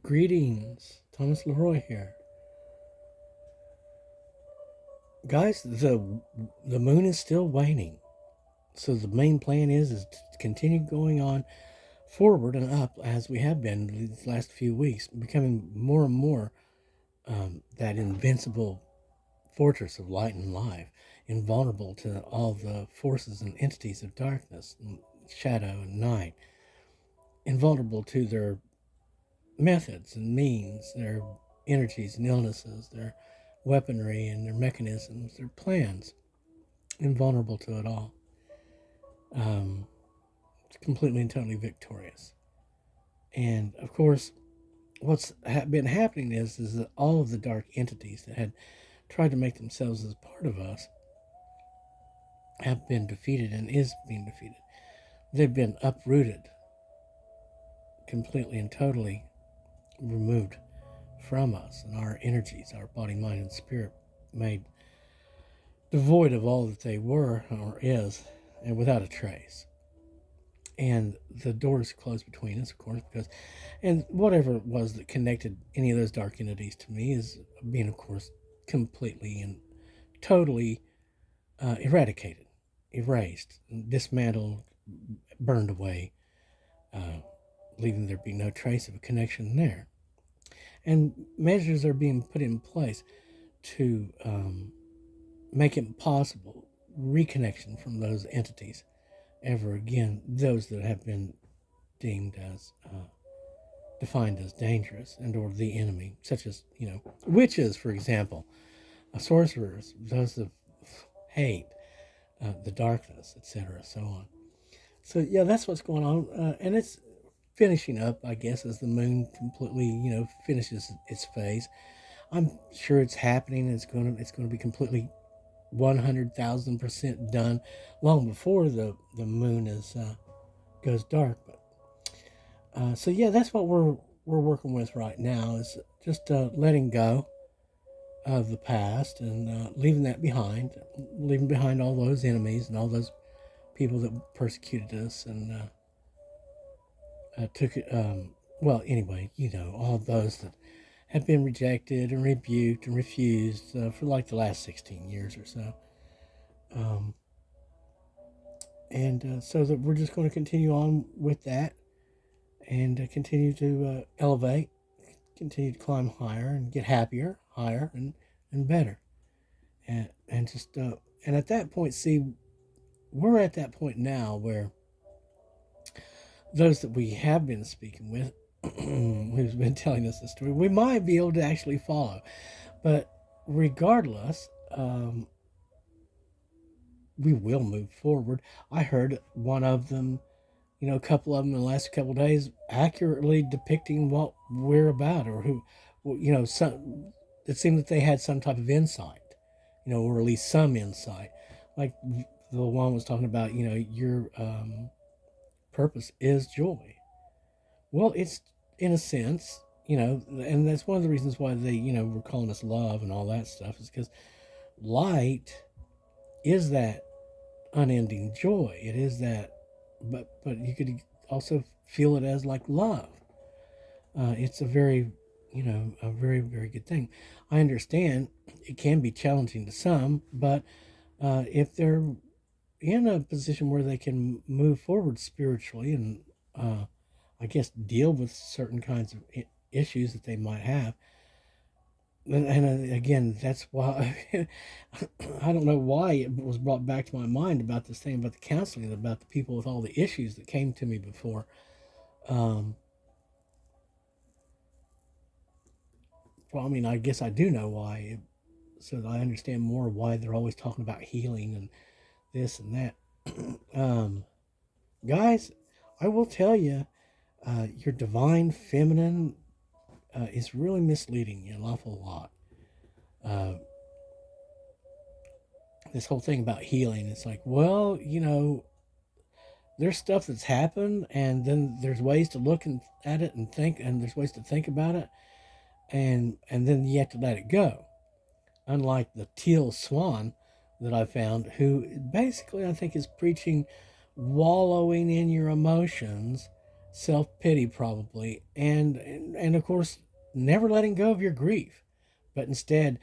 Greetings, Thomas Leroy here. Guys, the moon is still waning. So the main plan is to continue going on forward and up as we have been these last few weeks, becoming more and more that invincible fortress of light and life, invulnerable to all the forces and entities of darkness, and shadow and night, invulnerable to their methods and means, their energies and illnesses, their weaponry and their mechanisms, their plans, invulnerable to it all. Um, Completely and totally victorious. And of course, what's been happening is that all of the dark entities that had tried to make themselves as part of us have been defeated and is being defeated. They've been uprooted, completely and totally removed from us, and our energies, our body, mind, and spirit, made devoid of all that they were or is, and without a trace. And the doors closed between us, of course, because, and whatever it was that connected any of those dark entities to me is being, of course, completely and totally eradicated, erased, dismantled, burned away, uh, leaving there be no trace of a connection there. And measures are being put in place to make it possible reconnection from those entities ever again, those that have been deemed as defined as dangerous and or the enemy, such as witches, for example, sorcerers, those that hate the darkness, etc., so on. So yeah, that's what's going on, and it's finishing up, I guess, as the moon completely finishes its phase. I'm sure it's happening. It's going to be completely 100,000% done long before the moon is goes dark. But so yeah, that's what we're working with right now is just letting go of the past and leaving behind all those enemies and all those people that persecuted us and took it. Well, anyway, all those that have been rejected and rebuked and refused for like the last 16 years or so. Um, and so that we're just going to continue on with that and continue to elevate, continue to climb higher and get happier, higher and better, and just and at that point, see, we're at that point now where those that we have been speaking with, who's been telling us the story, we might be able to actually follow, but regardless, we will move forward. I heard one of them, a couple of them in the last couple of days, accurately depicting what we're about or who, some. It seemed that they had some type of insight, or at least some insight. Like the one was talking about, your purpose is joy. Well, it's in a sense, and that's one of the reasons why they, were calling us love and all that stuff is because light is that unending joy. It is that, but you could also feel it as like love. It's a very very good thing. I understand it can be challenging to some, but if they're in a position where they can move forward spiritually and I guess deal with certain kinds of issues that they might have, and again, that's why I don't know why it was brought back to my mind about this thing about the counseling, about the people with all the issues that came to me before. Um, well, I mean, I guess I do know why, so that I understand more why they're always talking about healing and this and that. um, Guys, I will tell you, your divine feminine is really misleading you an awful lot. Uh, this whole thing about healing, it's like, well, there's stuff that's happened, and then there's ways to look at it and think, and there's ways to think about it, and then you have to let it go. Unlike the teal swan that I found, who basically I think is preaching wallowing in your emotions, self-pity probably, and of course never letting go of your grief, but instead,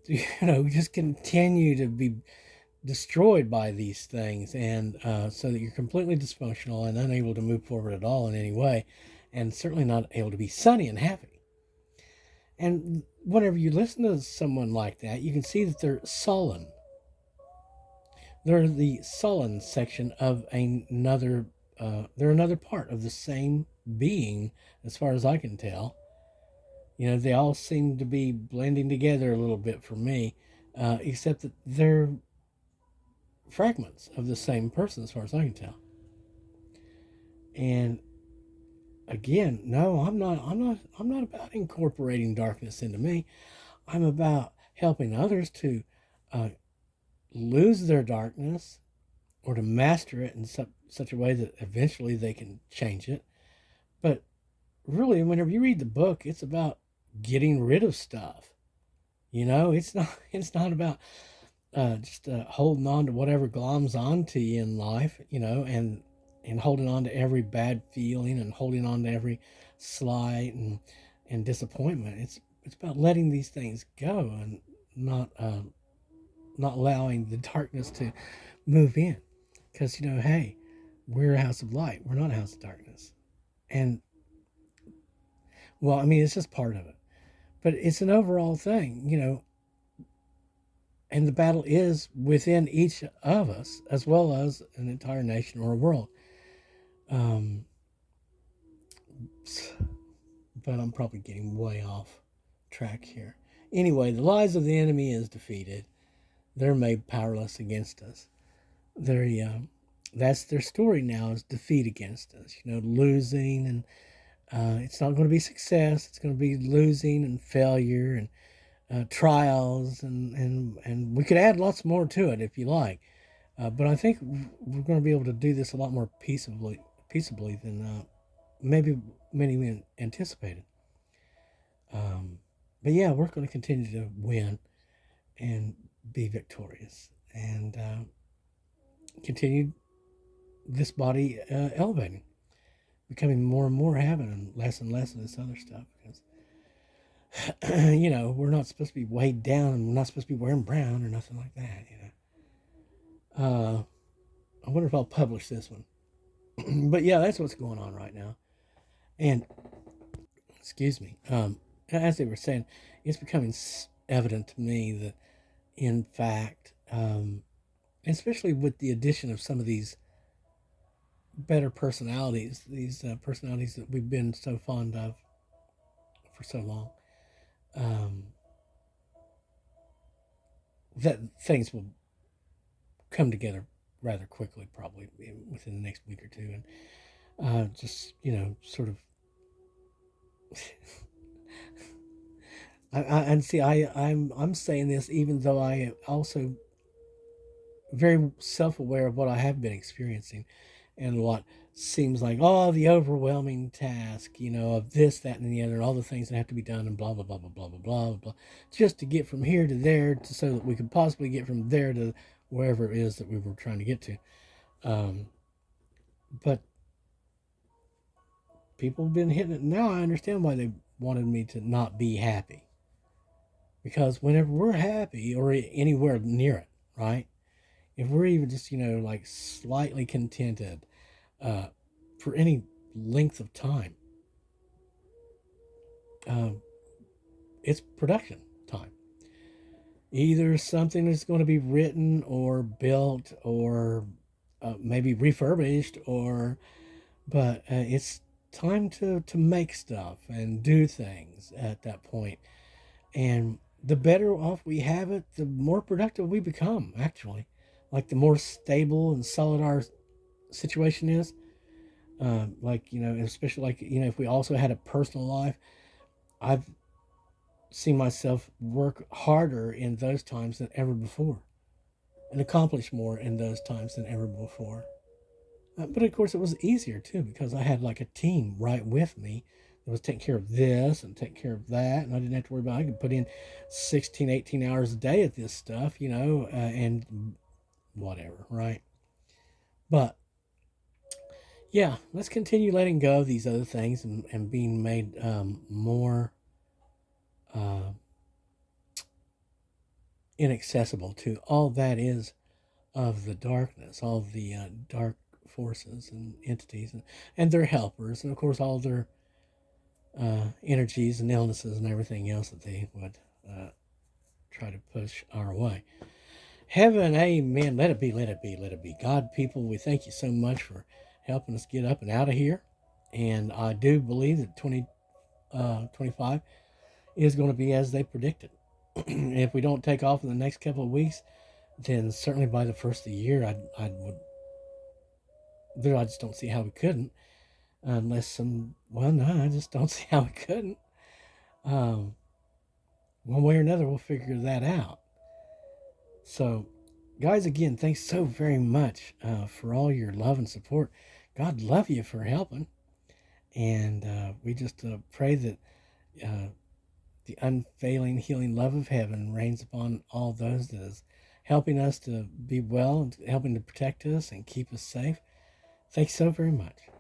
just continue to be destroyed by these things, and so that you're completely dysfunctional and unable to move forward at all in any way, and certainly not able to be sunny and happy. And whenever you listen to someone like that, you can see that they're sullen. They're the sullen section of another. They're another part of the same being, as far as I can tell. They all seem to be blending together a little bit for me, except that they're fragments of the same person, as far as I can tell. And again, no, I'm not about incorporating darkness into me. I'm about helping others to uh, lose their darkness, or to master it in such a way that eventually they can change it. But really, whenever you read the book, it's about getting rid of stuff. It's not about just holding on to whatever gloms onto you in life, and holding on to every bad feeling, and holding on to every slight and disappointment. It's about letting these things go, and not allowing the darkness to move in, because hey, we're a house of light. We're not a house of darkness. And well, I mean, it's just part of it, but it's an overall thing, and the battle is within each of us, as well as an entire nation or a world. Um, but I'm probably getting way off track here. Anyway, the lies of the enemy is defeated. They're made powerless against us. That's their story now, is defeat against us. Losing, and it's not going to be success. It's going to be losing and failure and trials, and we could add lots more to it if you like. But I think we're going to be able to do this a lot more peaceably than maybe many anticipated. But yeah, we're going to continue to win and be victorious, and continue this body elevating, becoming more and more heaven and less of this other stuff. Because we're not supposed to be weighed down, and we're not supposed to be wearing brown or nothing like that. I wonder if I'll publish this one. But yeah, that's what's going on right now. And excuse me. As they were saying, it's becoming evident to me that, in fact, especially with the addition of some of these better personalities, these personalities that we've been so fond of for so long, that things will come together rather quickly, probably within the next week or two, and just sort of. And see, I'm saying this even though I am also very self-aware of what I have been experiencing, and what seems like the overwhelming task, of this, that, and the other, and all the things that have to be done, and blah blah blah blah blah blah blah blah, just to get from here to there, so that we could possibly get from there to wherever it is that we were trying to get to. But people have been hitting it. Now I understand why they wanted me to not be happy. Because whenever we're happy, or anywhere near it, right? If we're even just, like slightly contented for any length of time, it's production time. Either something is going to be written or built, or maybe refurbished, but it's time to make stuff and do things at that point. And the better off we have it, the more productive we become, actually. Like, the more stable and solid our situation is. Especially, if we also had a personal life, I've seen myself work harder in those times than ever before, and accomplish more in those times than ever before. But of course, it was easier too, because I had like a team right with me that was taking care of this and taking care of that, and I didn't have to worry about it. I could put in 16, 18 hours a day at this stuff, and whatever, right? But Yeah, let's continue letting go of these other things and being made more uh, inaccessible to all that is of the darkness, all the dark forces and entities and their helpers, and of course all their energies and illnesses and everything else that they would uh, try to push our way. Heaven, amen. Let it be, let it be, let it be. God, people, we thank you so much for helping us get up and out of here. And I do believe that 2025 is going to be as they predicted. If we don't take off in the next couple of weeks, then certainly by the first of the year, I just don't see how we couldn't, unless well, no, I just don't see how we couldn't. Um, One way or another, we'll figure that out. So, guys, again, thanks so very much for all your love and support. God love you for helping. And we just pray that uh, the unfailing healing love of heaven reigns upon all those that is helping us to be well and helping to protect us and keep us safe. Thanks so very much.